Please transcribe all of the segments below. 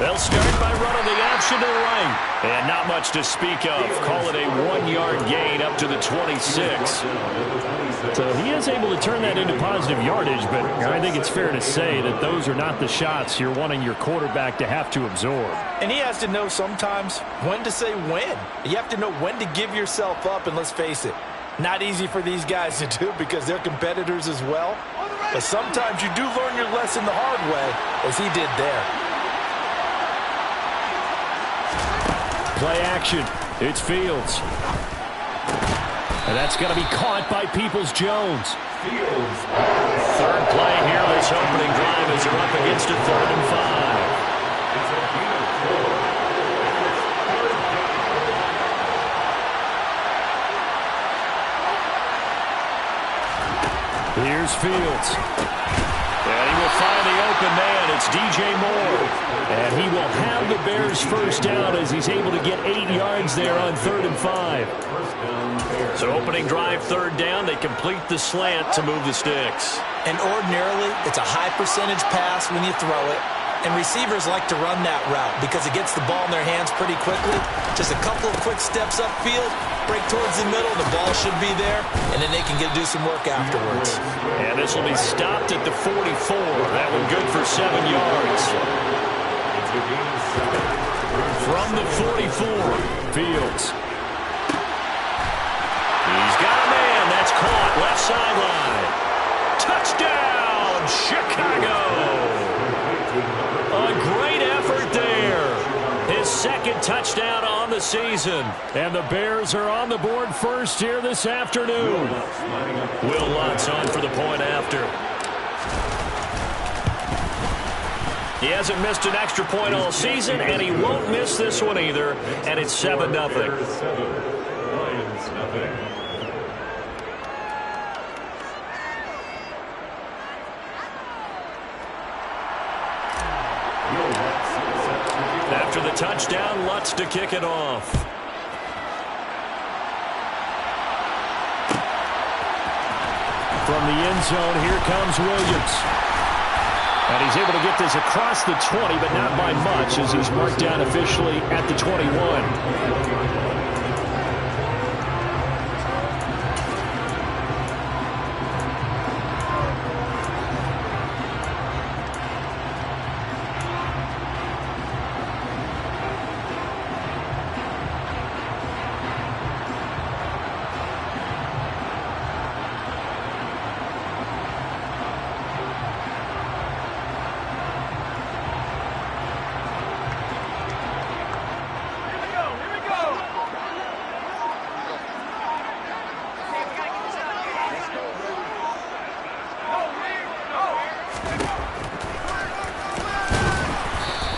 They'll start by running the option to the right. And not much to speak of. Call it a 1-yard gain up to the 26. So he is able to turn that into positive yardage, but I think it's fair to say that those are not the shots you're wanting your quarterback to have to absorb. And he has to know sometimes when to say when. You have to know when to give yourself up, and let's face it, not easy for these guys to do because they're competitors as well. But sometimes you do learn your lesson the hard way, as he did there. Play action. It's Fields. And that's going to be caught by Peoples-Jones. Third play here this opening drive as they're up against a 3rd and 5. Here's Fields. And he will find the open man. It's DJ Moore. And he will have the Bears first down as he's able to get 8 yards there on 3rd and 5. So opening drive, 3rd down. They complete the slant to move the sticks. And ordinarily, it's a high percentage pass when you throw it. And receivers like to run that route because it gets the ball in their hands pretty quickly. Just a couple of quick steps upfield, break towards the middle, the ball should be there, and then they can do some work afterwards. And this will be stopped at the 44. That one good for 7 yards. From the 44, Fields. He's got a man. That's caught. Left sideline. Touchdown, Chicago. A great effort there. His 2nd touchdown on the season. And the Bears are on the board first here this afternoon. Will Lutz on for the point after. He hasn't missed an extra point all season, and he won't miss this one either. And it's 7-0. After the touchdown, Lutz to kick it off. From the end zone, here comes Williams. And he's able to get this across the 20, but not by much as he's marked down officially at the 21.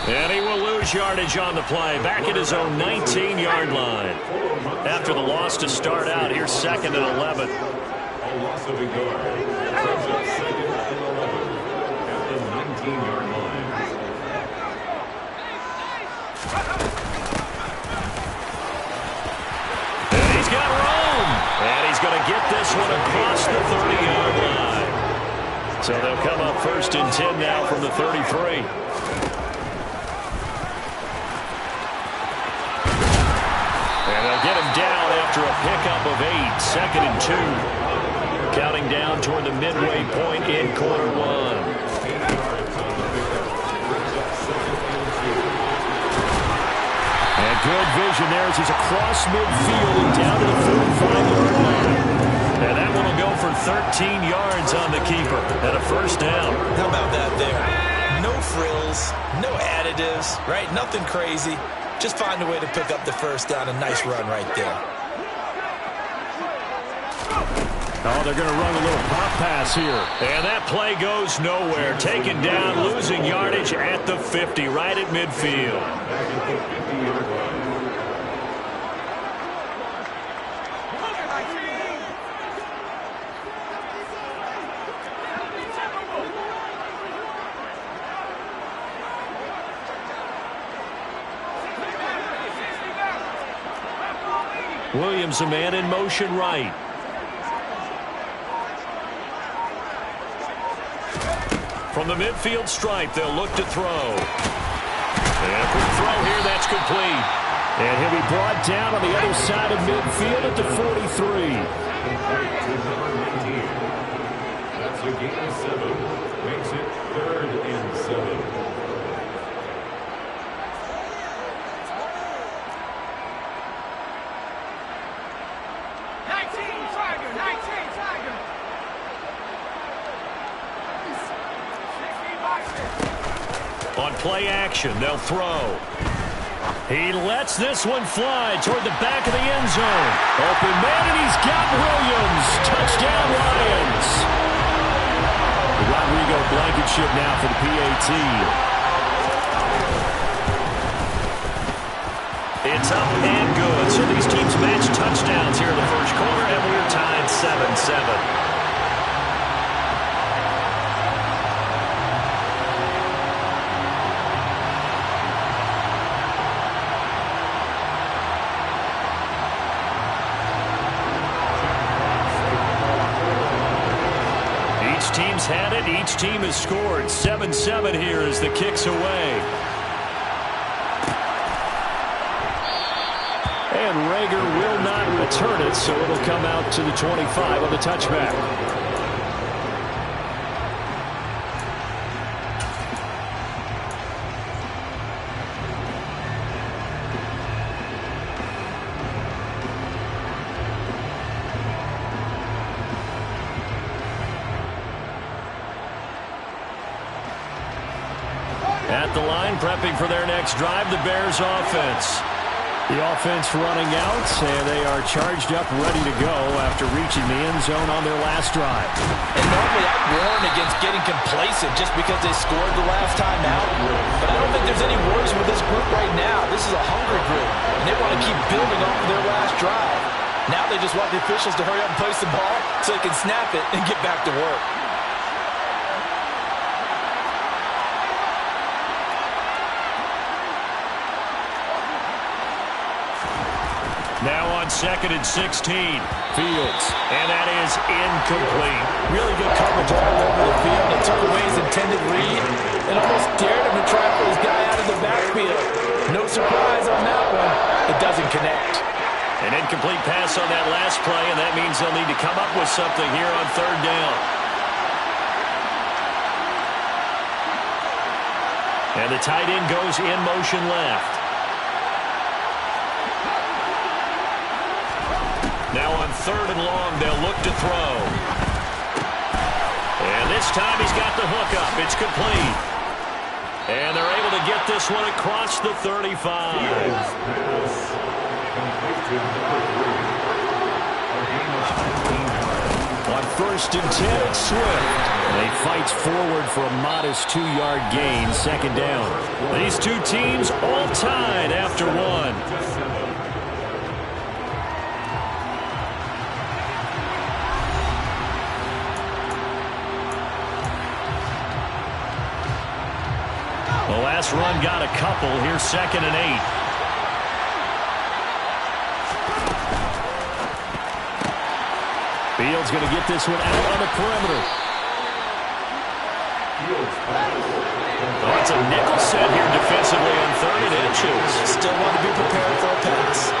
And he will lose yardage on the play. Back at his own 19-yard line. After the loss to start out, here's 2nd and 11. And he's got room. And he's going to get this one across the 30-yard line. So they'll come up 1st and 10 now from the 33. Get him down after a pickup of 8. 2nd and 2. Counting down toward the midway point in quarter 1. And good vision there as he's across midfield and down to the 45-yard line. And that one will go for 13 yards on the keeper and a 1st down. How about that there? No frills, no additives, right? Nothing crazy. Just find a way to pick up the 1st down. A nice run right there. Oh, they're going to run a little pop pass here. And that play goes nowhere. Taken down, losing yardage at the 50, right at midfield. Williams, a man in motion right. From the midfield stripe, they'll look to throw. And a quick throw here, that's complete. And he'll be brought down on the other side of midfield at the 43. That's a gain of 7. Makes it 3rd and 7. On play action, they'll throw. He lets this one fly toward the back of the end zone. Open man, and he's got Williams. Touchdown, Lions. Rodrigo Blankenship now for the PAT. It's up and good. So these teams match touchdowns here in the first quarter, and we're tied 7-7. Team's had it. Each team has scored. 7-7 here as the kick's away. And Rager will not return it, so it'll come out to the 25 on the touchback. At the line, prepping for their next drive, the Bears offense. The offense running out, and they are charged up, ready to go after reaching the end zone on their last drive. And normally I'd warn against getting complacent just because they scored the last time out. But I don't think there's any worries with this group right now. This is a hungry group, and they want to keep building off of their last drive. Now they just want the officials to hurry up and place the ball so they can snap it and get back to work. Now on 2nd and 16. Fields. And that is incomplete. Really good coverage all over the field. It took away his intended read and almost dared him to try to pull his guy out of the backfield. No surprise on that one. It doesn't connect. An incomplete pass on that last play, and that means they'll need to come up with something here on 3rd down. And the tight end goes in motion left. Now on 3rd and long, they'll look to throw. And this time he's got the hook up. It's complete. And they're able to get this one across the 35. On 1st and 10, it's Swift. And he fights forward for a modest 2-yard gain, 2nd down. These two teams all tied after one. The last run got a couple. Here's 2nd and 8. Fields going to get this one out on the perimeter. Oh, it's a nickel set here defensively on 3rd and inches. Still want to be prepared for a pass.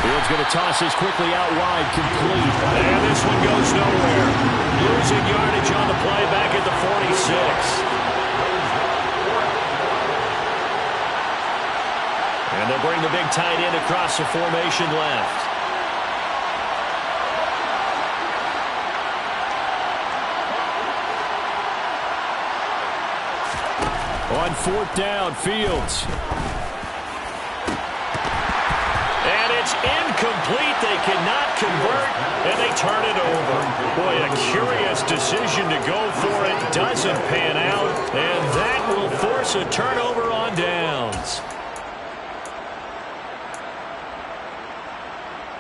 Fields going to toss this quickly out wide, complete. And this one goes nowhere. Losing yardage on the play back at the 46. And they'll bring the big tight end across the formation left. On 4th down, Fields. And it's incomplete. They cannot convert, and they turn it over. Boy, a curious decision to go for it. Doesn't pan out, and that will force a turnover on downs.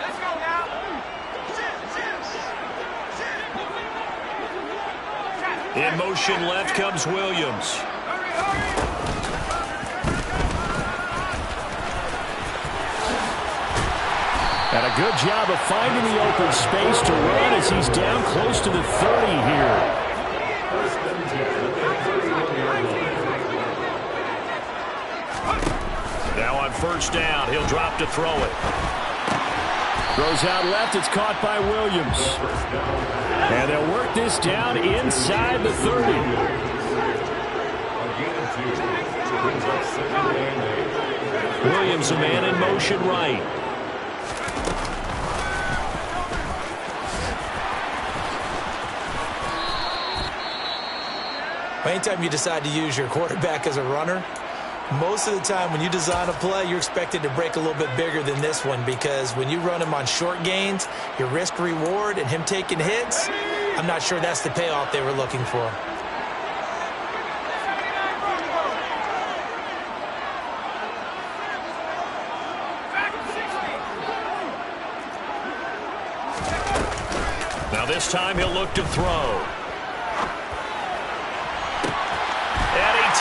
Let's go now. In motion left comes Williams. And a good job of finding the open space to run as he's down close to the 30 here. first down. He'll drop to throw it. Throws out left. It's caught by Williams. And they'll work this down inside the 30. Williams, a man in motion right. Anytime you decide to use your quarterback as a runner, most of the time when you design a play, you're expected to break a little bit bigger than this one, because when you run him on short gains, your risk-reward and him taking hits, I'm not sure that's the payoff they were looking for. Now this time he'll look to throw.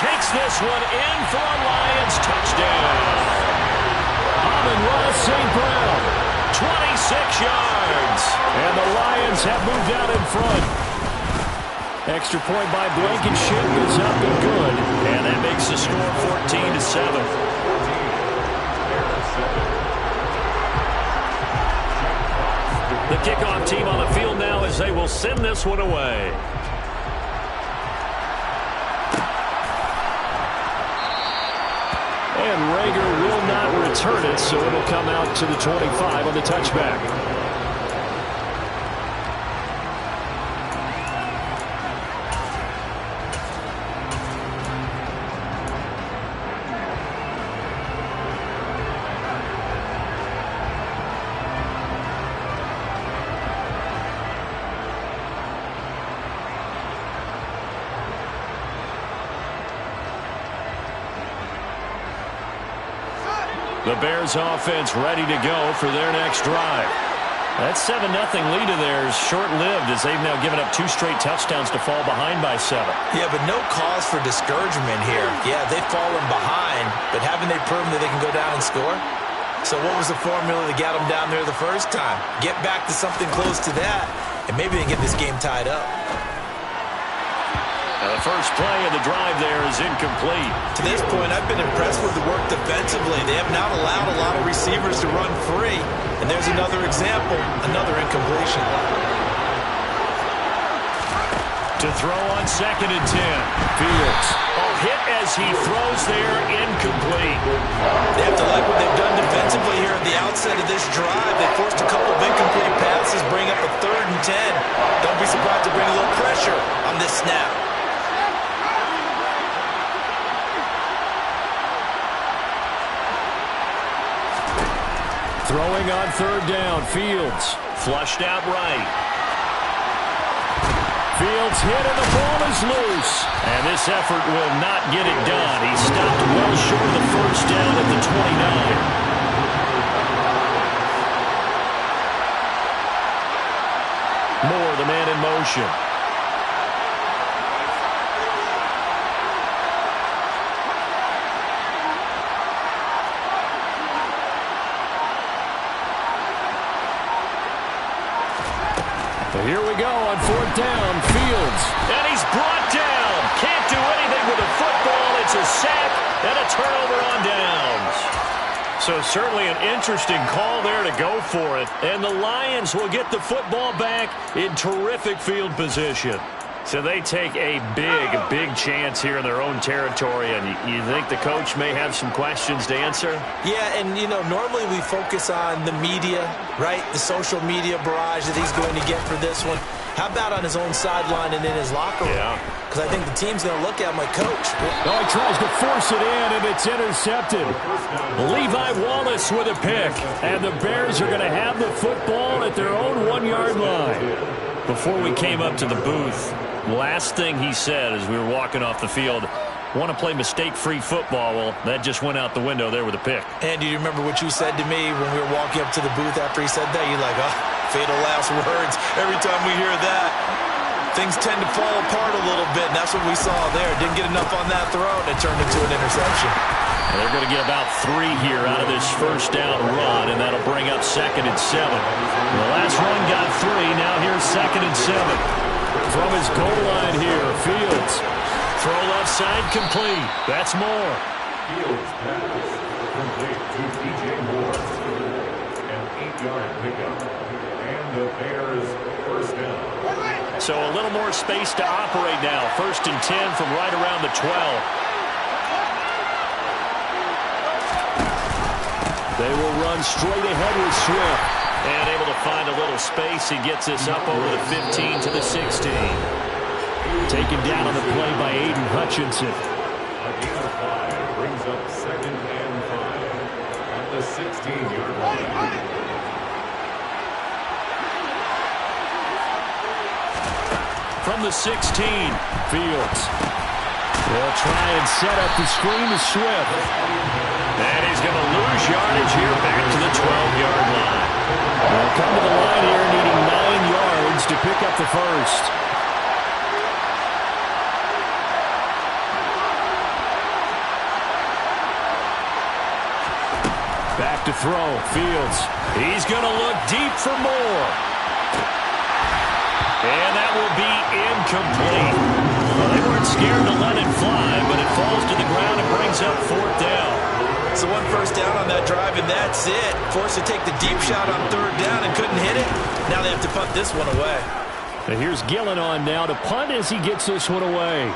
Takes this one in for a Lions touchdown. Amon-Ra St. Brown, 26 yards. And the Lions have moved out in front. Extra point by Blankenship is up and good. And that makes the score 14-7. The kickoff team on the field now as they will send this one away. And Rager will not return it, so it'll come out to the 25 on the touchback. The Bears offense ready to go for their next drive. That 7-0 lead of theirs short-lived as they've now given up 2 straight touchdowns to fall behind by 7. Yeah, but no cause for discouragement here. Yeah, they've fallen behind, but haven't they proven that they can go down and score? So what was the formula that got them down there the first time? Get back to something close to that, and maybe they can get this game tied up. Now the first play of the drive there is incomplete. To this point, I've been impressed with the work defensively. They have not allowed a lot of receivers to run free. And there's another example, another incompletion. To throw on 2nd and 10. Fields. A hit as he throws there, incomplete. They have to like what they've done defensively here at the outset of this drive. They forced a couple of incomplete passes, bring up a 3rd and 10. Don't be surprised to bring a little pressure on this snap. Throwing on 3rd down, Fields. Flushed out right. Fields hit and the ball is loose. And this effort will not get it done. He stopped well short of the first down at the 29. Moore, the man in motion. Here we go on 4th down. Fields. And he's brought down. Can't do anything with the football. It's a sack and a turnover on downs. So certainly an interesting call there to go for it. And the Lions will get the football back in terrific field position. So they take a big chance here in their own territory. And you think the coach may have some questions to answer? Yeah, and, you know, normally we focus on the media, right? The social media barrage that he's going to get for this one. How about on his own sideline and in his locker room? Yeah. Because I think the team's going to look at him like, Coach. Oh, he tries to force it in, and it's intercepted. Levi Wallace with a pick. And the Bears are going to have the football at their own 1-yard line. Before we came up to the booth, last thing he said as we were walking off the field, want to play mistake-free football. Well, that just went out the window there with a pick. And do you remember what you said to me when we were walking up to the booth after he said that? You're like, oh, fatal last words. Every time we hear that, things tend to fall apart a little bit, and that's what we saw there. Didn't get enough on that throw, and it turned into an interception. And they're going to get about 3 here out of this first down run, and that'll bring up 2nd and 7. The last run got 3. Now here's 2nd and 7. From his goal line here, Fields. Throw left side complete. That's Moore. Fields pass complete to DJ Moore. An 8-yard pickup. And the Bears first down. So a little more space to operate now. 1st and 10 from right around the 12. They will run straight ahead with Swift. And able to find a little space. He gets this up over the 15 to the 16. Taken down on the play by Aiden Hutchinson. A gain of 5 brings up 2nd and 5 at the 16-yard line. From the 16, Fields. They'll try and set up the screen to Swift. And he's going to lose yardage here back to the 12-yard line. They'll come to the line here needing 9 yards to pick up the first. Back to throw, Fields. He's going to look deep for more. And that will be incomplete. Well, they weren't scared to let it fly, but it falls to the ground and brings up 4th down. So 1 first down on that drive, and that's it. Forced to take the deep shot on 3rd down and couldn't hit it. Now they have to punt this one away. And here's Gillen on now to punt as he gets this one away.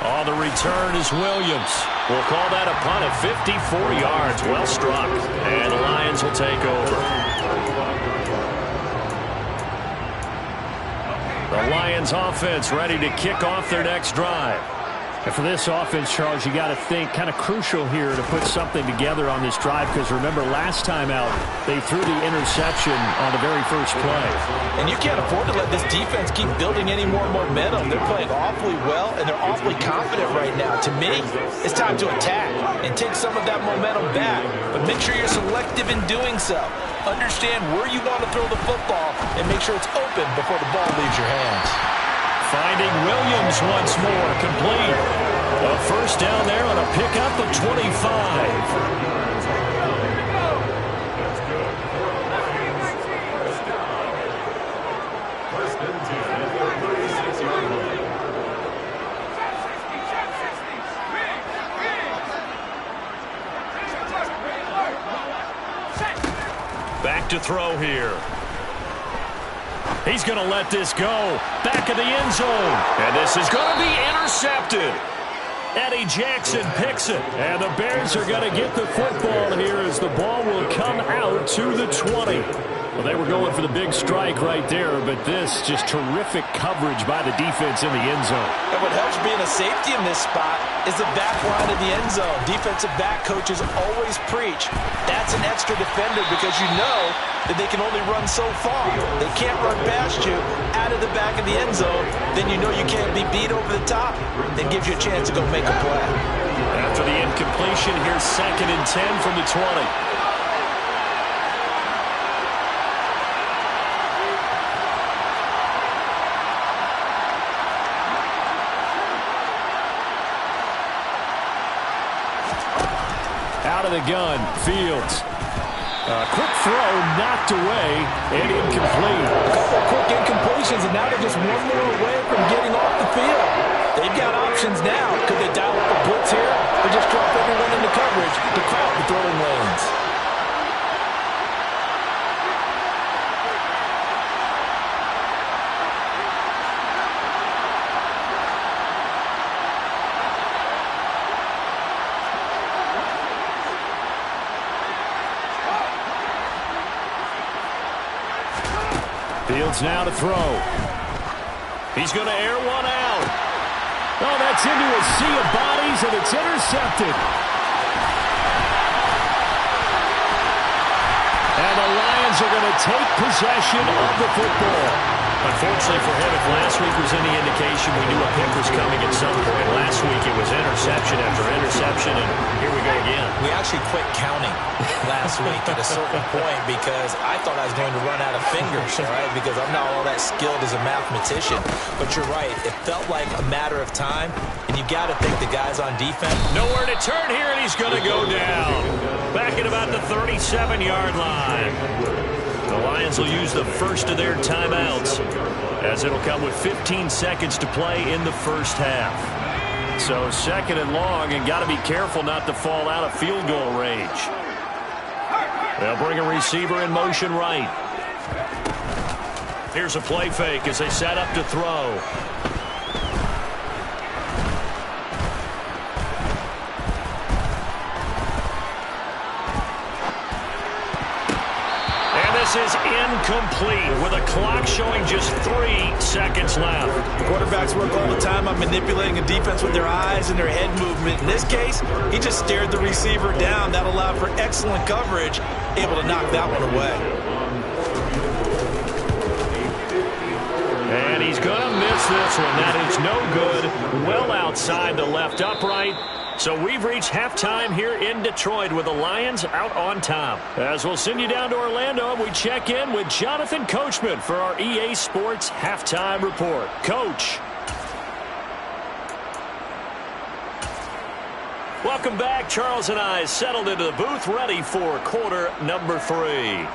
On the return is Williams. We'll call that a punt at 54 yards. Well struck. And the Lions will take over. The Lions offense ready to kick off their next drive. And for this offense, Charles, you got to think kind of crucial here to put something together on this drive, because remember last time out they threw the interception on the very first play. And you can't afford to let this defense keep building any more momentum. They're playing awfully well, and they're awfully confident right now. To me, it's time to attack and take some of that momentum back. But make sure you're selective in doing so. Understand where you want to throw the football and make sure it's open before the ball leaves your hands. Finding Williams once more, complete. A first down there on a pickup of 25. First and 10 at the 36-yard line. Back to throw here. He's going to let this go. Back of the end zone. And this is going to be intercepted. Eddie Jackson picks it. And the Bears are going to get the football here as the ball will come out to the 20. Well, they were going for the big strike right there, but this just terrific coverage by the defense in the end zone. And what helps being a safety in this spot is the back line of the end zone. Defensive back coaches always preach. That's an extra defender because you know that they can only run so far. They can't run past you out of the back of the end zone. Then you know you can't be beat over the top. That gives you a chance to go make a play. After the incompletion, here's 2nd and 10 from the 20. Out of the gun, Fields. Quick throw, knocked away, and incomplete. A couple of quick incompletions, and now they're just one more away from getting off the field. They've got options now. Could they dial up a blitz here, or just drop everyone into coverage to crowd the throwing lanes? Fields now to throw. He's going to air one out. Oh, that's into a sea of bodies, and it's intercepted. And the Lions are going to take possession of the football. Unfortunately for him, if last week was any indication, we knew a pick was coming at some point. Last week it was interception after interception, and here we go again. We actually quit counting last week at a certain point because I thought I was going to run out of fingers, all right, because I'm not all that skilled as a mathematician. But you're right. It felt like a matter of time, and you got to think the guys on defense. Nowhere to turn here, and he's going to go down. Back at about the 37-yard line. The Lions will use the first of their timeouts as it'll come with 15 seconds to play in the first half. So second and long, and got to be careful not to fall out of field goal range. They'll bring a receiver in motion right. Here's a play fake as they set up to throw. This is incomplete with a clock showing just 3 seconds left. Quarterbacks work all the time on manipulating a defense with their eyes and their head movement. In this case, he just stared the receiver down. That allowed for excellent coverage, able to knock that one away. And he's going to miss this one. That is no good. Well outside the left upright. So we've reached halftime here in Detroit with the Lions out on top. As we'll send you down to Orlando, we check in with Jonathan Coachman for our EA Sports Halftime Report. Coach. Welcome back. Charles and I settled into the booth, ready for quarter number 3.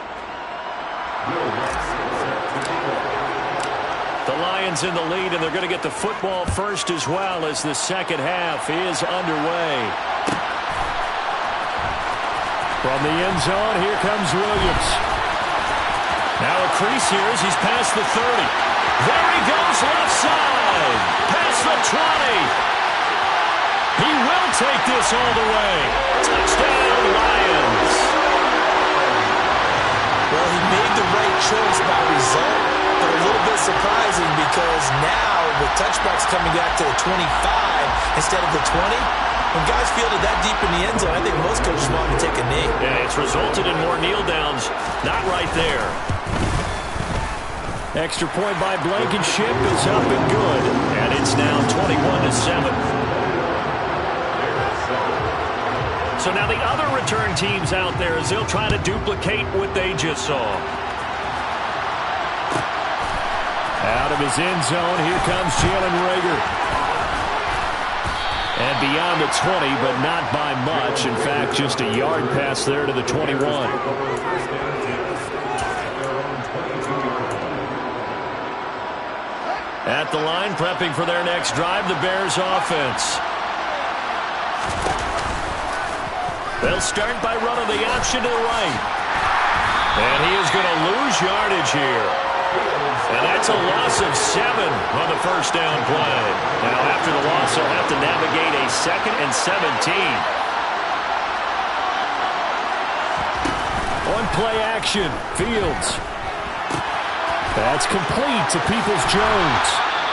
The Lions in the lead, and they're going to get the football first as well as the second half is underway. From the end zone, here comes Williams. Now a crease here as he's past the 30. There he goes left side. Past the 20. He will take this all the way. Touchdown, Lions. Well, he made the right choice by result, but a little bit surprising because now with touchbacks coming back to the 25 instead of the 20, when guys fielded that deep in the end zone, I think most coaches want to take a knee. Yeah, it's resulted in more kneel downs. Not right there. Extra point by Blankenship is up and good, and it's now 21-7. So now the other return teams out there as they'll try to duplicate what they just saw. Out of his end zone, here comes Jalen Reagor. And beyond the 20, but not by much. In fact, just a yard pass there to the 21. At the line, prepping for their next drive, the Bears offense. They'll start by running the option to the right. And he is going to lose yardage here. And that's a loss of 7 on the first down play. Now, after the loss, they'll have to navigate a 2nd and 17. On play action, Fields. That's complete to Peoples-Jones.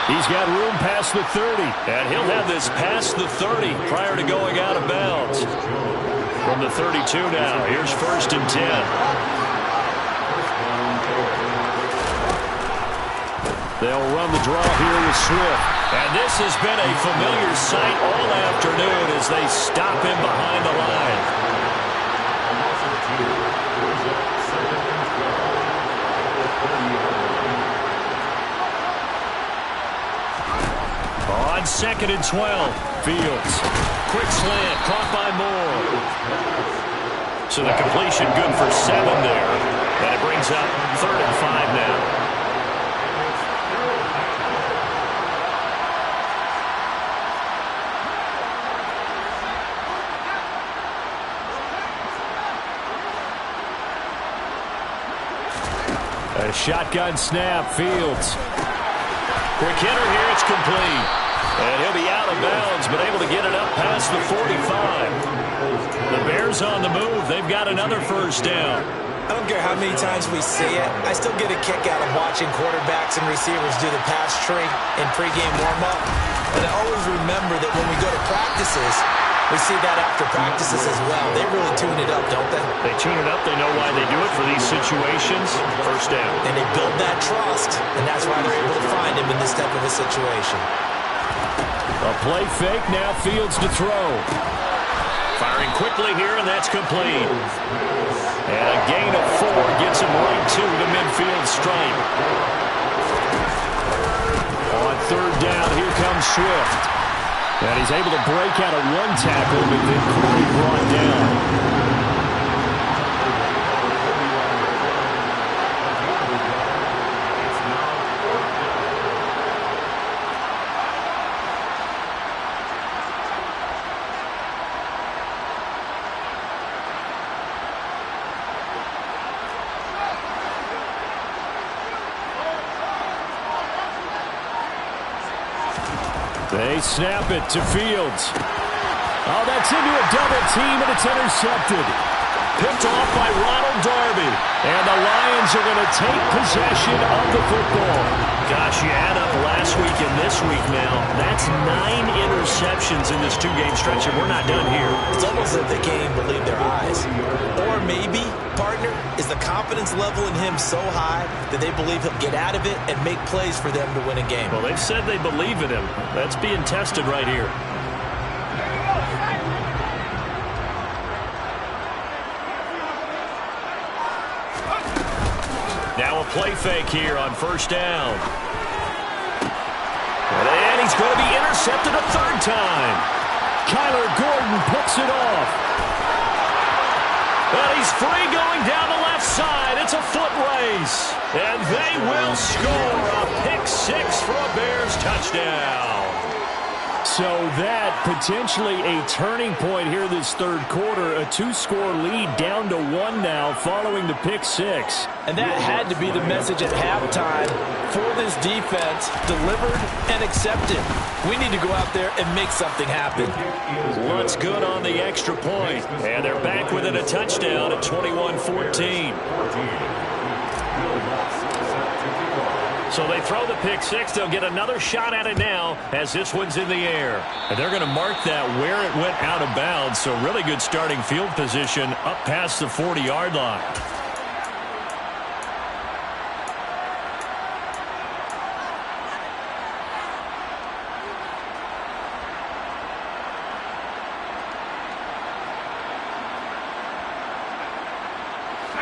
He's got room past the 30. And he'll have this past the 30 prior to going out of bounds. From the 32 now, here's 1st and 10. They'll run the draw here with Swift. And this has been a familiar sight all afternoon as they stop him behind the line. On 2nd and 12, Fields. Quick slant, caught by Moore. So the completion good for 7 there. And it brings up 3rd and 5 now. A shotgun snap, Fields. Quick hitter here, it's complete. And he'll be out of bounds, but able to get it up past the 45. The Bears on the move. They've got another first down. I don't care how many times we see it. I still get a kick out of watching quarterbacks and receivers do the pass tree in pregame warm-up. But I always remember that when we go to practices, we see that after practices as well. They really tune it up, don't they? They tune it up. They know why they do it for these situations. First down. And they build that trust, and that's why they're able to find him in this type of a situation. A play fake, now Fields to throw. Firing quickly here, and that's complete. And a gain of 4 gets him right to the midfield stripe. On 3rd down, here comes Swift. And he's able to break out of 1 tackle, but then quickly brought down. They snap it to Fields. Oh, that's into a double team, and it's intercepted. Picked off by Ronald Darby. And the Lions are going to take possession of the football. Gosh, you add up last week and this week now. That's 9 interceptions in this 2-game stretch, and we're not done here. It's almost as if they can't even believe their eyes. Or maybe, partner, is the confidence level in him so high that they believe he'll get out of it and make plays for them to win a game. Well, they've said they believe in him. That's being tested right here. Now a play fake here on first down. And he's going to be intercepted a third time. Kyler Gordon picks it off. But he's free going down the left side. It's a foot race. And they will score a pick six for a Bears touchdown. So that potentially a turning point here this third quarter. A 2-score lead down to 1 now following the pick six. And that had to be the message at halftime for this defense. Delivered and accepted. We need to go out there and make something happen. What's good on the extra point. And they're back within a touchdown at 21-14. So they throw the pick six. They'll get another shot at it now as this one's in the air. And they're going to mark that where it went out of bounds. So really good starting field position up past the 40-yard line.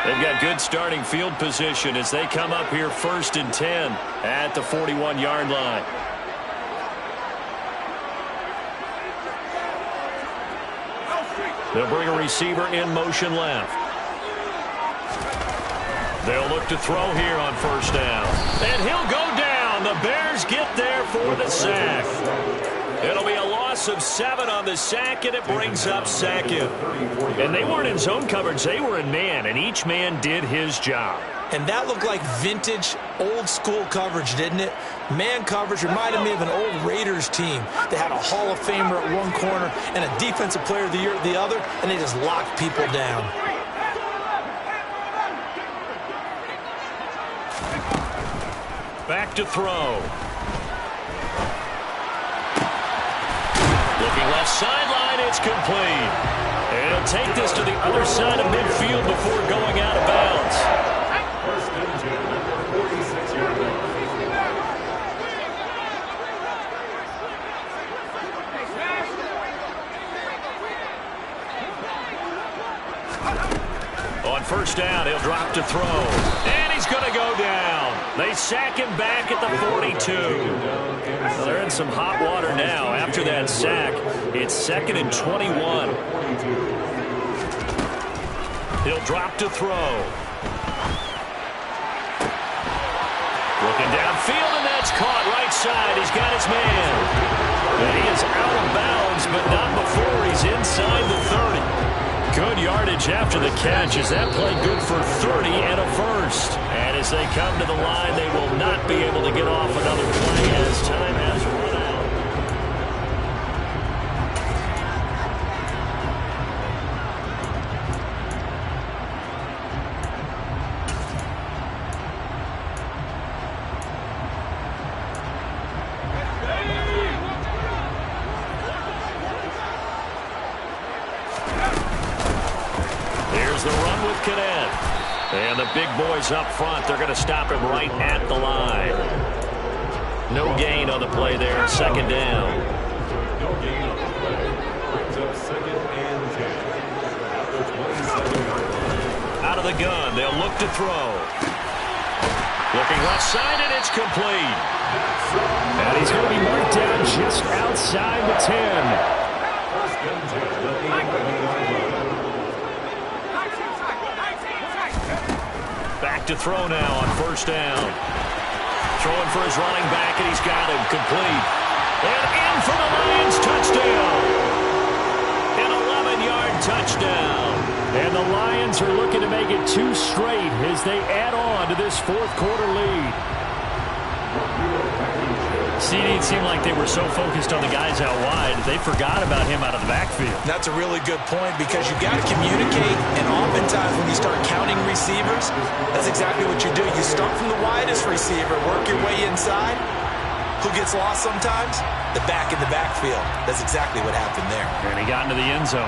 They've got good starting field position as they come up here 1st and 10 at the 41-yard line. They'll bring a receiver in motion left. They'll look to throw here on first down. And he'll go down. The Bears get there for the sack. It'll be a loss of 7 on the sack, and it brings up second. And they weren't in zone coverage. They were in man, and each man did his job. And that looked like vintage, old-school coverage, didn't it? Man coverage reminded me of an old Raiders team that had a Hall of Famer at one corner and a Defensive Player of the Year at the other, and they just locked people down. Back to throw. Looking left sideline, it's complete. And he'll take this to the other side of midfield before going out of bounds. First and 10, number 46-yard line. On first down, he'll drop to throw. And he's going to go down. They sack him back at the 42. Well, they're in some hot water now. After that sack, it's 2nd and 21. He'll drop to throw. Looking downfield, and that's caught right side. He's got his man. And he is out of bounds, but not before he's inside the 30. Good yardage after the catch as that play good for 30 and a first. And as they come to the line, they will not be able to get off another play as time has run out. The run with Cadet. And the big boys up front, they're going to stop him right at the line. No gain on the play there, 2nd down. No gain on the play. Brings up 2nd and 10. At the 27-yard line. Out of the gun, they'll look to throw. Looking left side, and it's complete. And he's going to be marked down just outside the 10. First and 10, the 8-yard line. Back to throw now on first down. Throwing for his running back, and he's got him complete. And in for the Lions touchdown. An 11-yard touchdown. And the Lions are looking to make it 2 straight as they add on to this 4th quarter lead. CD, it seemed like they were so focused on the guys out wide, they forgot about him out of the backfield. That's a really good point because you've got to communicate, and oftentimes when you start counting receivers, that's exactly what you do. You start from the widest receiver, work your way inside. Who gets lost sometimes? The back in the backfield. That's exactly what happened there. And he got into the end zone.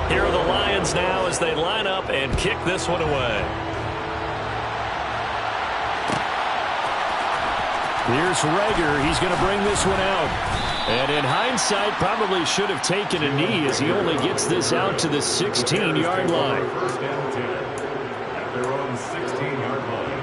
Here are the Lions now as they line up and kick this one away. Here's Reagor. He's going to bring this one out. And in hindsight, probably should have taken a knee as he only gets this out to the 16-yard line. First down 10 at their own 16-yard line.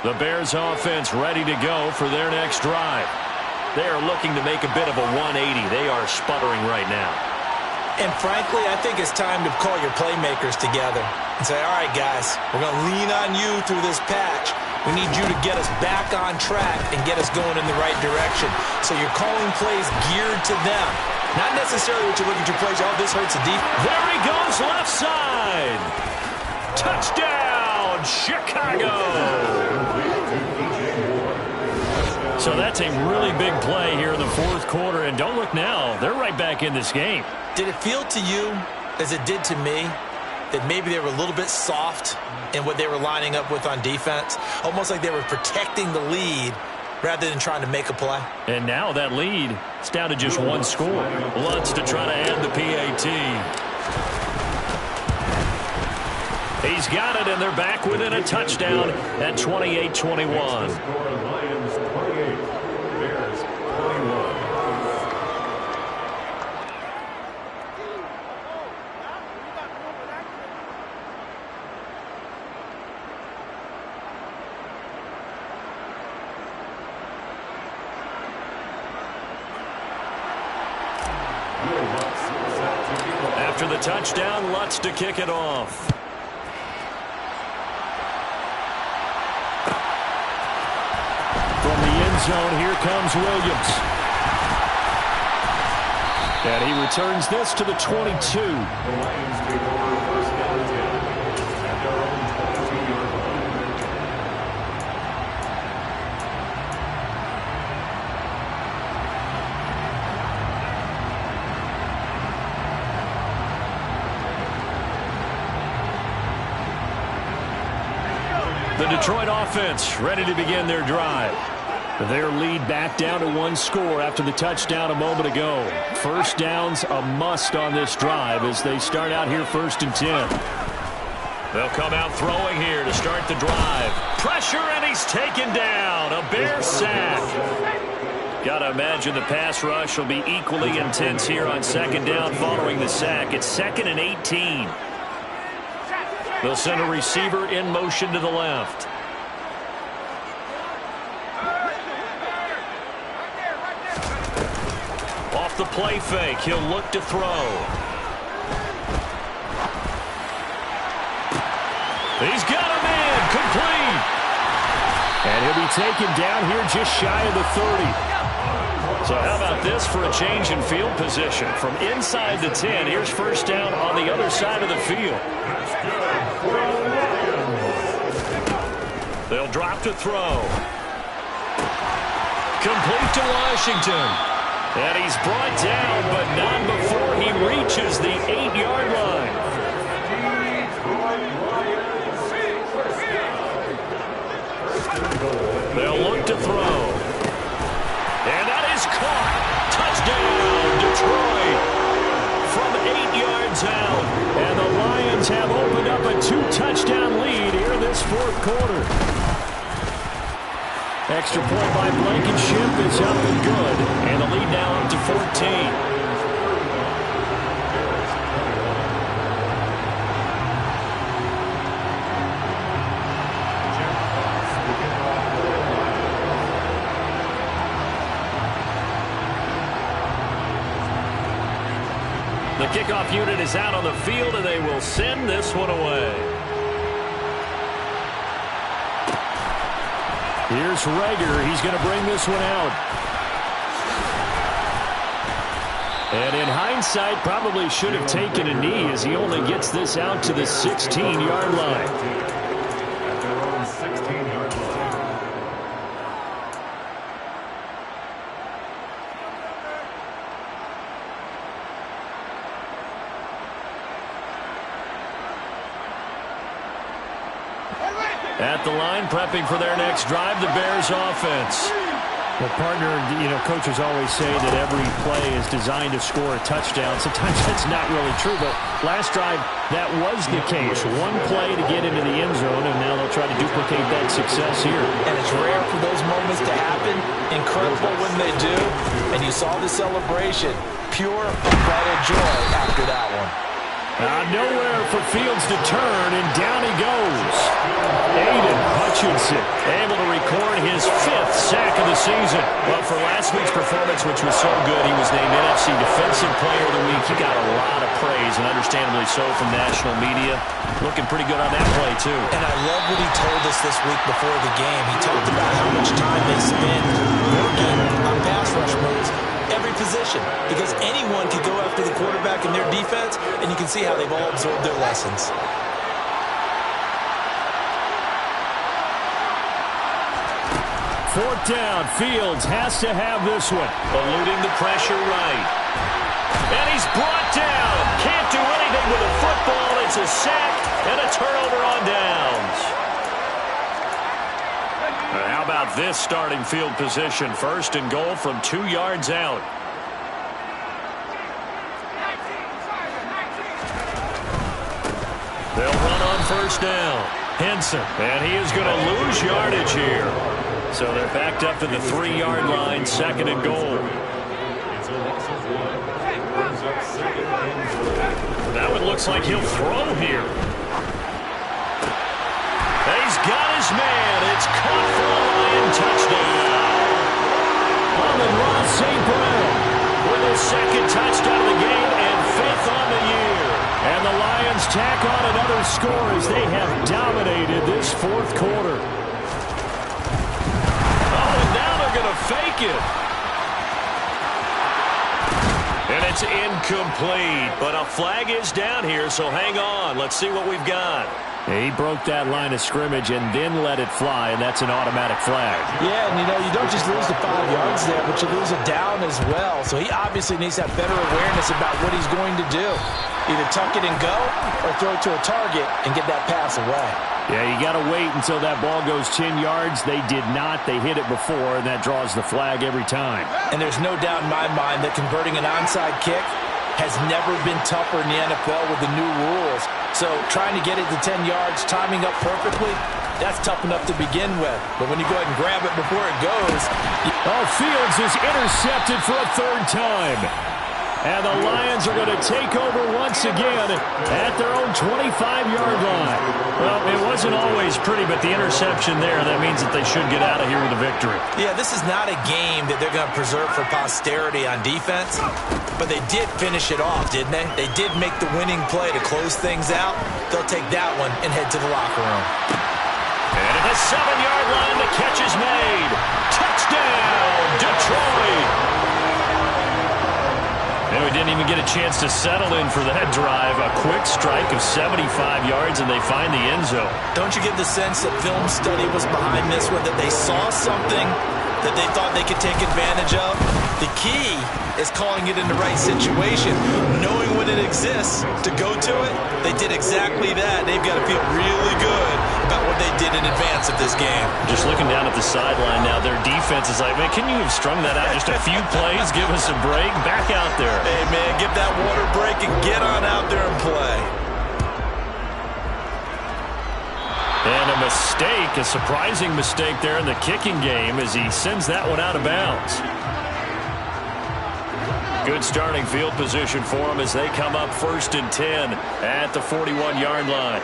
The Bears offense ready to go for their next drive. They are looking to make a bit of a 180. They are sputtering right now. And frankly, I think it's time to call your playmakers together and say, all right, guys, we're going to lean on you through this patch. We need you to get us back on track and get us going in the right direction. So you're calling plays geared to them. Not necessarily what you're looking to plays, oh, this hurts the deep. There he goes, left side. Touchdown, Chicago. So that's a really big play here in the fourth quarter. And don't look now, they're right back in this game. Did it feel to you, as it did to me, that maybe they were a little bit soft in what they were lining up with on defense? Almost like they were protecting the lead rather than trying to make a play. And now that lead is down to just one score. Lutz to try to add the PAT. He's got it, and they're back within a touchdown at 28-21. Lions 28, Bears 21. After the touchdown, Lutz to kick it off. From the end zone, here comes Williams. And he returns this to the 22. The Lions take over first down 10 at their own 22-yard line. The Detroit offense ready to begin their drive. Their lead back down to one score after the touchdown a moment ago. First down's a must on this drive as they start out here 1st and 10. They'll come out throwing here to start the drive. Pressure, and he's taken down. A Bear sack. Got to imagine the pass rush will be equally intense here on 2nd down following the sack. It's 2nd and 18. They'll send a receiver in motion to the left. Off the play fake, he'll look to throw. He's got a man, complete. And he'll be taken down here just shy of the 30. So how about this for a change in field position? From inside the 10, here's first down on the other side of the field. They'll drop to throw. Complete to Washington. And he's brought down, but not before he reaches the 8-yard line. They'll look to throw. And that is caught. Touchdown, Detroit. From 8 yards out. And the Lions have opened up a 2-touchdown lead here in this fourth quarter. Extra point by Blankenship is up and good. And the lead now up to 14. kickoff unit is out on the field, and they will send this one away. Here's Reagor. He's going to bring this one out. And in hindsight, probably should have taken a knee as he only gets this out to the 16-yard line. At their own 16-yard line. At the line, prepping for their next drive, the Bears offense. Well, partner, coaches always say that every play is designed to score a touchdown. Sometimes that's not really true, but last drive, that was the case. One play to get into the end zone, and now they'll try to duplicate that success here. And it's rare for those moments to happen. Incredible when they do. And you saw the celebration. Pure, unbridled joy after that one. Nowhere for Fields to turn, and down he goes. Aiden Hutchinson able to record his 5th sack of the season. Well, for last week's performance, which was so good, he was named NFC Defensive Player of the Week. He got a lot of praise, and understandably so, from national media. Looking pretty good on that play, too. And I love what he told us this week before the game. He talked about how much time they spend working on pass rush moves. Every position, because anyone can go after the quarterback in their defense, and you can see how they've all absorbed their lessons. Fourth down. Fields has to have this one. Eluding the pressure right. And he's brought down. Can't do anything with a football. It's a sack and a turnover on downs. How about this starting field position? 1st and goal from 2 yards out. They'll run on 1st down. Henson, and he is going to lose yardage here. So they're backed up to the 3-yard line, 2nd and goal. It's a loss of 1. Brings up 2nd and goal. Now it looks like he'll throw here. He's got his man. It's caught for a Lion touchdown. Amon-Ra St. Brown with his 2nd touchdown of the game and 5th on the year. And the Lions tack on another score as they have dominated this 4th quarter. Oh, and now they're going to fake it. And it's incomplete, but a flag is down here, so hang on. Let's see what we've got. He broke that line of scrimmage and then let it fly, and that's an automatic flag. Yeah, and you don't just lose the 5 yards there, but you lose it down as well. So he obviously needs to have better awareness about what he's going to do. Either tuck it and go or throw it to a target and get that pass away. Yeah, you got to wait until that ball goes 10 yards. They did not. They hit it before, and that draws the flag every time. And there's no doubt in my mind that converting an onside kick has never been tougher in the NFL with the new rules. So trying to get it to 10 yards, timing up perfectly, that's tough enough to begin with. But when you go ahead and grab it before it goes... Fields is intercepted for a 3rd time. And the Lions are going to take over once again at their own 25-yard line. Well, it wasn't always pretty, but the interception there, that means that they should get out of here with a victory. Yeah, this is not a game that they're going to preserve for posterity on defense, but they did finish it off, didn't they? They did make the winning play to close things out. They'll take that one and head to the locker room. And at the 7-yard line, the catch is made. Touchdown, Detroit! And we didn't even get a chance to settle in for that drive. A quick strike of 75 yards, and they find the end zone. Don't you get the sense that film study was behind this one, that they saw something that they thought they could take advantage of? The key is calling it in the right situation, knowing when it exists to go to it. They did exactly that. They've got to feel really good about what they did in advance of this game. Just looking down at the sideline now, their defense is like, man, can you have strung that out just a few plays? Give us a break. Back out there. Hey, man, give that water break and get on out there and play. And a mistake, a surprising mistake there in the kicking game as he sends that one out of bounds. Good starting field position for them as they come up 1st and 10 at the 41-yard line.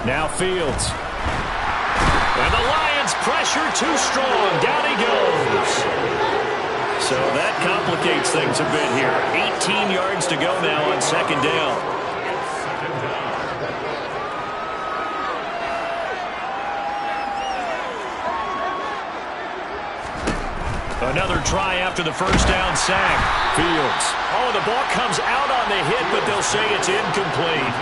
Now Fields. And the Lions pressure too strong. Down he goes. So that complicates things a bit here. 18 yards to go now on second down. Another try after the first down sack. Fields. Oh, the ball comes out on the hit, but they'll say it's incomplete.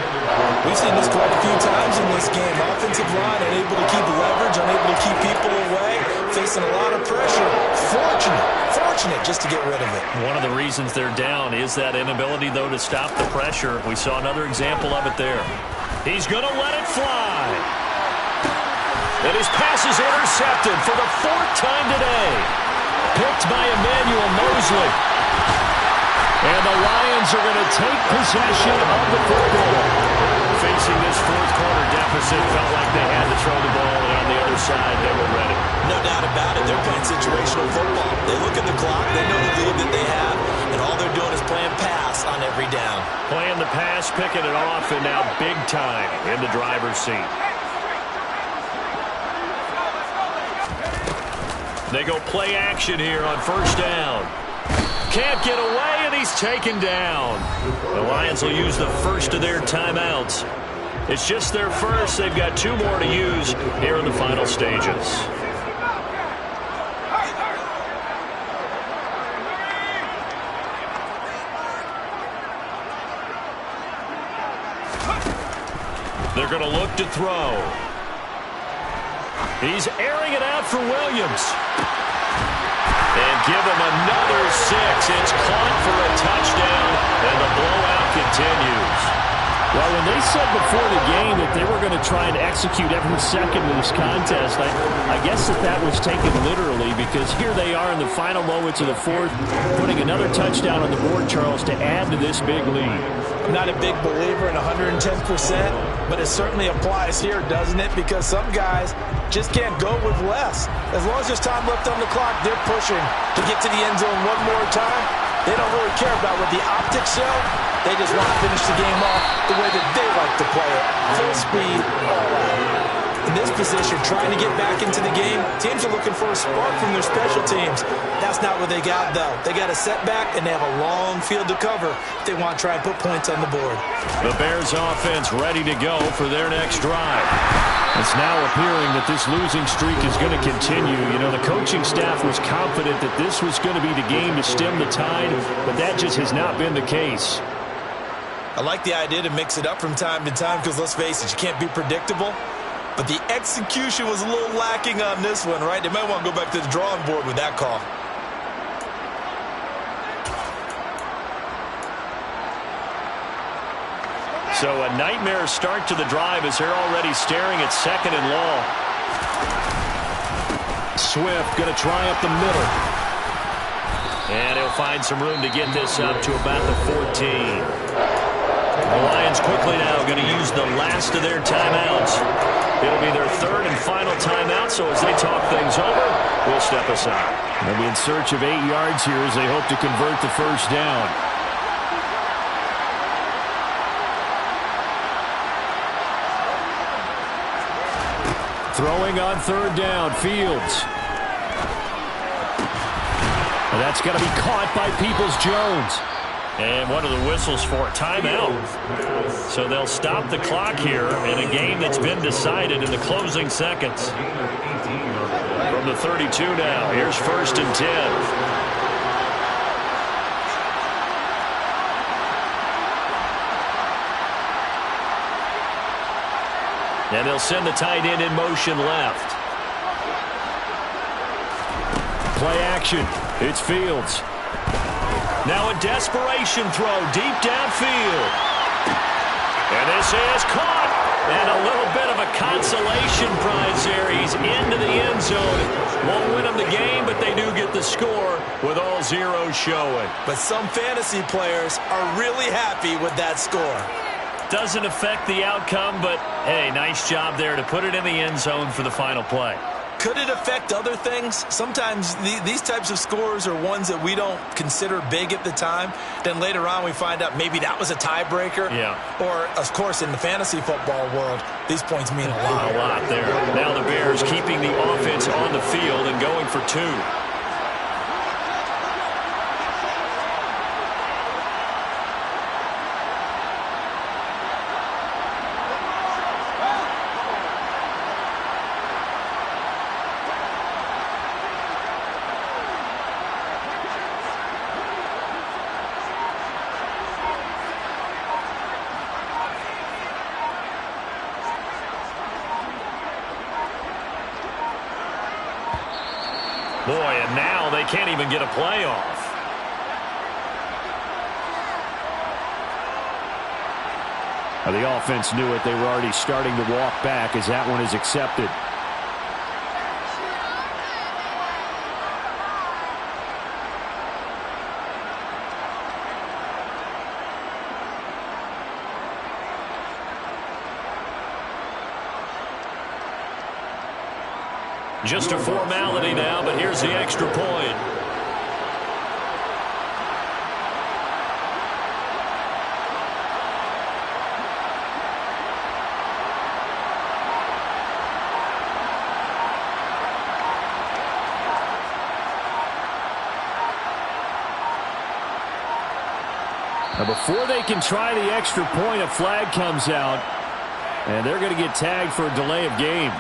We've seen this quite a few times in this game. Offensive line unable to keep leverage, unable to keep people away, facing a lot of pressure. Fortunate just to get rid of it. One of the reasons they're down is that inability, though, to stop the pressure. We saw another example of it there. He's going to let it fly. And his pass is intercepted for the fourth time today. Picked by Emmanuel Mosley. And the Lions are going to take possession of the football. Facing this fourth quarter deficit, felt like they had to throw the ball, and on the other side, they were ready. No doubt about it. They're playing situational football. They look at the clock. They know the lead that they have, and all they're doing is playing pass on every down. Playing the pass, picking it off, and now big time in the driver's seat. They go play action here on first down. Can't get away, and he's taken down. The Lions will use the first of their timeouts. It's just their first. They've got two more to use here in the final stages. They're going to look to throw. He's airing it out for Williams. And give him another 6. It's caught for a touchdown, and the blowout continues. Well, when they said before the game that they were going to try and execute every second of this contest, I guess that was taken literally, because here they are in the final moments of the fourth, putting another touchdown on the board, Charles, to add to this big lead. I'm not a big believer in 110%, but it certainly applies here, doesn't it? Because some guys just can't go with less. As long as there's time left on the clock, they're pushing to get to the end zone one more time. They don't really care about what the optics show. They just want to finish the game off the way that they like to play it. Full speed, all out. In this position, trying to get back into the game, teams are looking for a spark from their special teams. That's not what they got, though. They got a setback, and they have a long field to cover if they want to try and put points on the board. The Bears offense ready to go for their next drive. It's now appearing that this losing streak is going to continue. You know, the coaching staff was confident that this was going to be the game to stem the tide, but that just has not been the case. I like the idea to mix it up from time to time because, let's face it, you can't be predictable. But the execution was a little lacking on this one, right? They might want to go back to the drawing board with that call. So a nightmare start to the drive as they're already staring at second and long. Swift going to try up the middle. And he'll find some room to get this up to about the 14. The Lions quickly now going to use the last of their timeouts. It'll be their third and final timeout, so as they talk things over, we'll step aside. They'll be in search of 8 yards here as they hope to convert the first down. Throwing on third down, Fields. And that's going to be caught by Peoples-Jones. And one of the whistles for a timeout. So they'll stop the clock here in a game that's been decided in the closing seconds. From the 32 now, here's first and 10. And they'll send the tight end in motion left. Play action. It's Fields. Now a desperation throw deep downfield. And this is caught. And a little bit of a consolation prize there. He's into the end zone. Won't win them the game, but they do get the score with all zeros showing. But some fantasy players are really happy with that score. Doesn't affect the outcome, but, hey, nice job there to put it in the end zone for the final play. Could it affect other things? Sometimes these types of scores are ones that we don't consider big at the time. Then later on we find out maybe that was a tiebreaker. Yeah. Or, of course, in the fantasy football world, these points mean a lot. A lot there. Now the Bears keeping the offense on the field and going for two. Boy, and now they can't even get a play off. The offense knew it. They were already starting to walk back as that one is accepted. Just a formality now, but here's the extra point. Now before they can try the extra point, a flag comes out, and they're going to get tagged for a delay of game.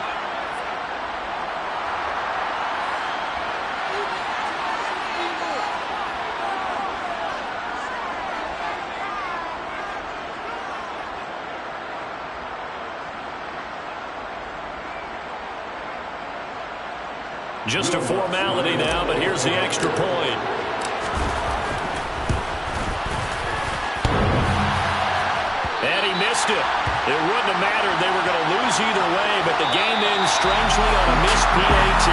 Just a formality now, but here's the extra point. And he missed it. It wouldn't have mattered. They were going to lose either way, but the game ends strangely on a missed PAT.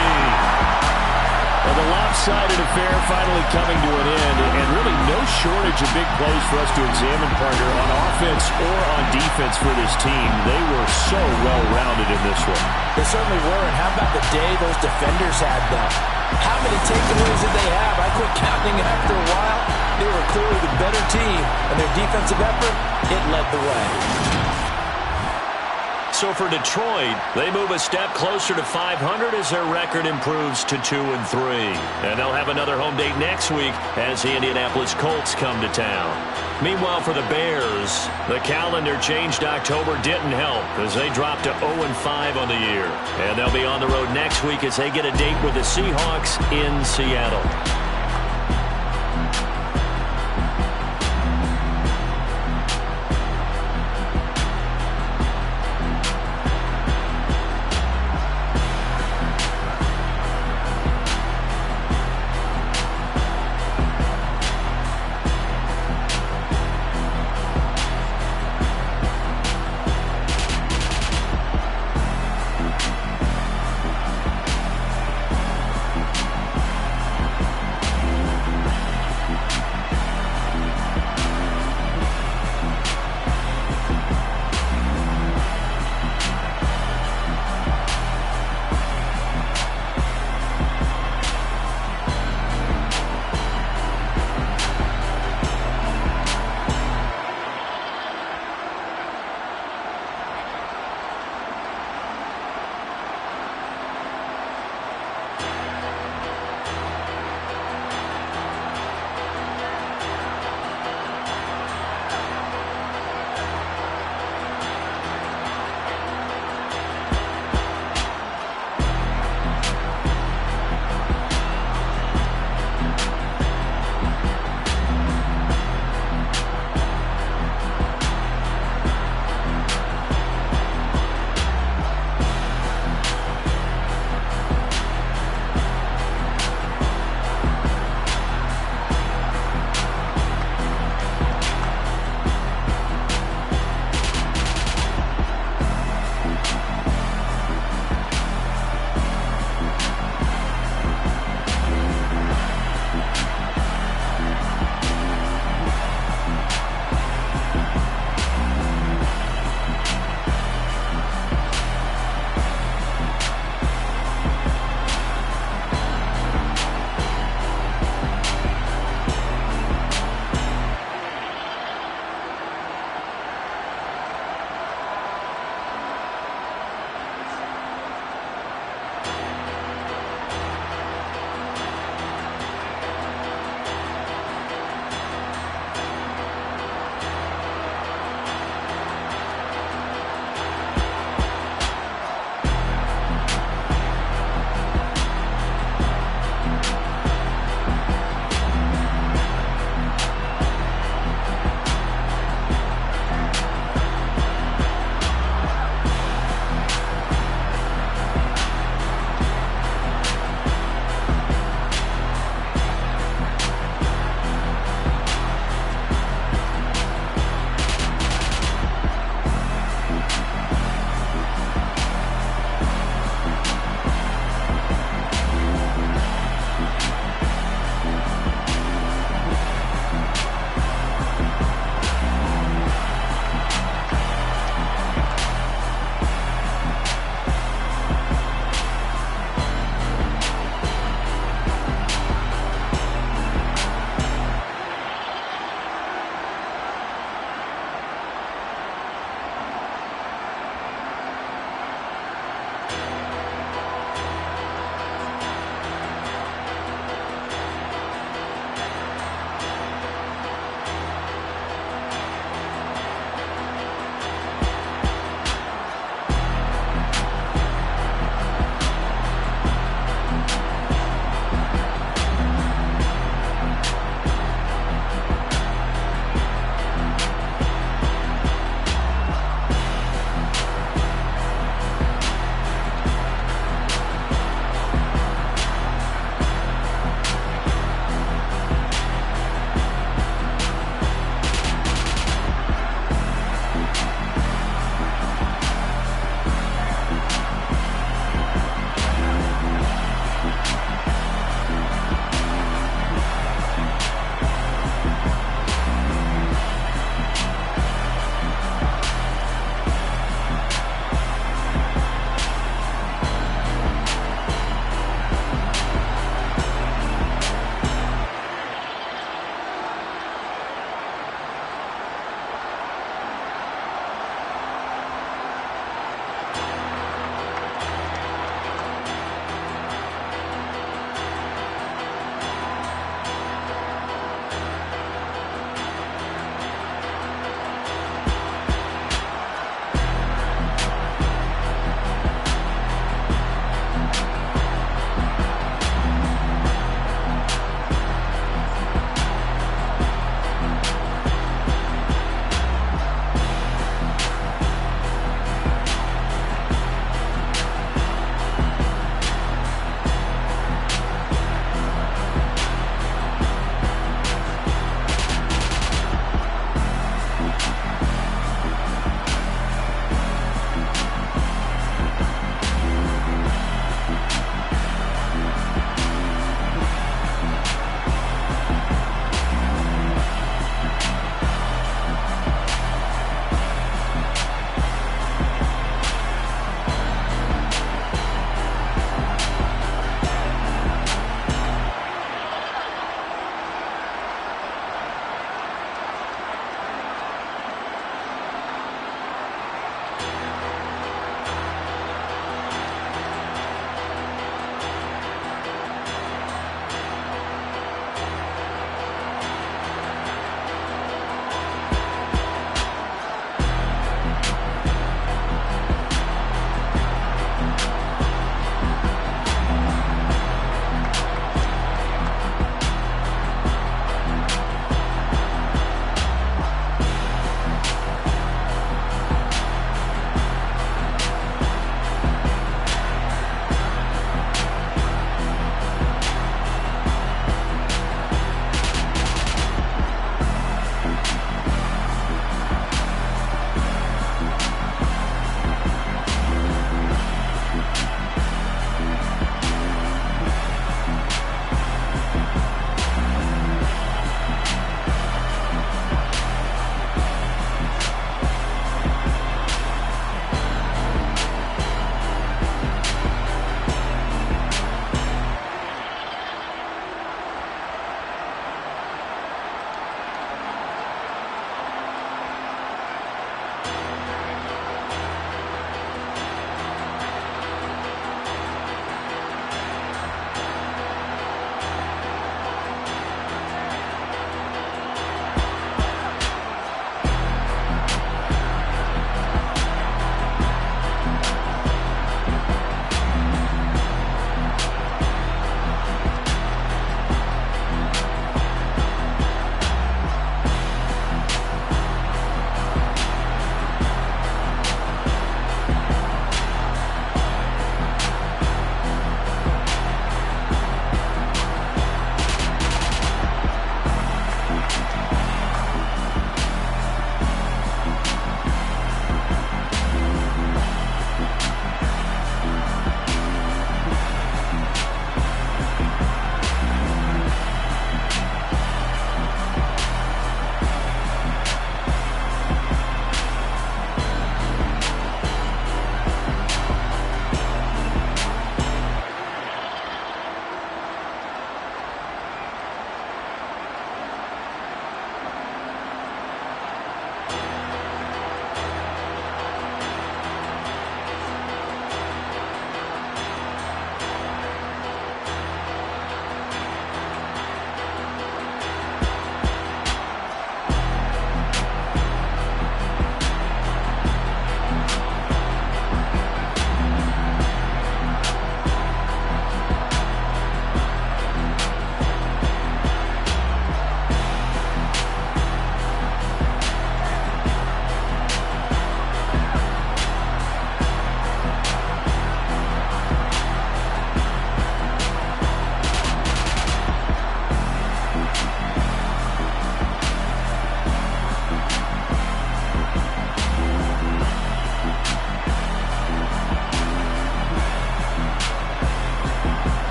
Well, the lopsided affair finally coming to an end, and really no shortage of big plays for us to examine, partner, on offense or on defense for this team. They were so well-rounded in this one. They certainly were, and how about the day those defenders had, though? How many takeaways did they have? I quit counting after a while. They were clearly the better team, and their defensive effort, it led the way. So for Detroit, they move a step closer to 500 as their record improves to 2-3. And they'll have another home date next week as the Indianapolis Colts come to town. Meanwhile, for the Bears, the calendar changed October didn't help as they dropped to 0-5 on the year. And they'll be on the road next week as they get a date with the Seahawks in Seattle.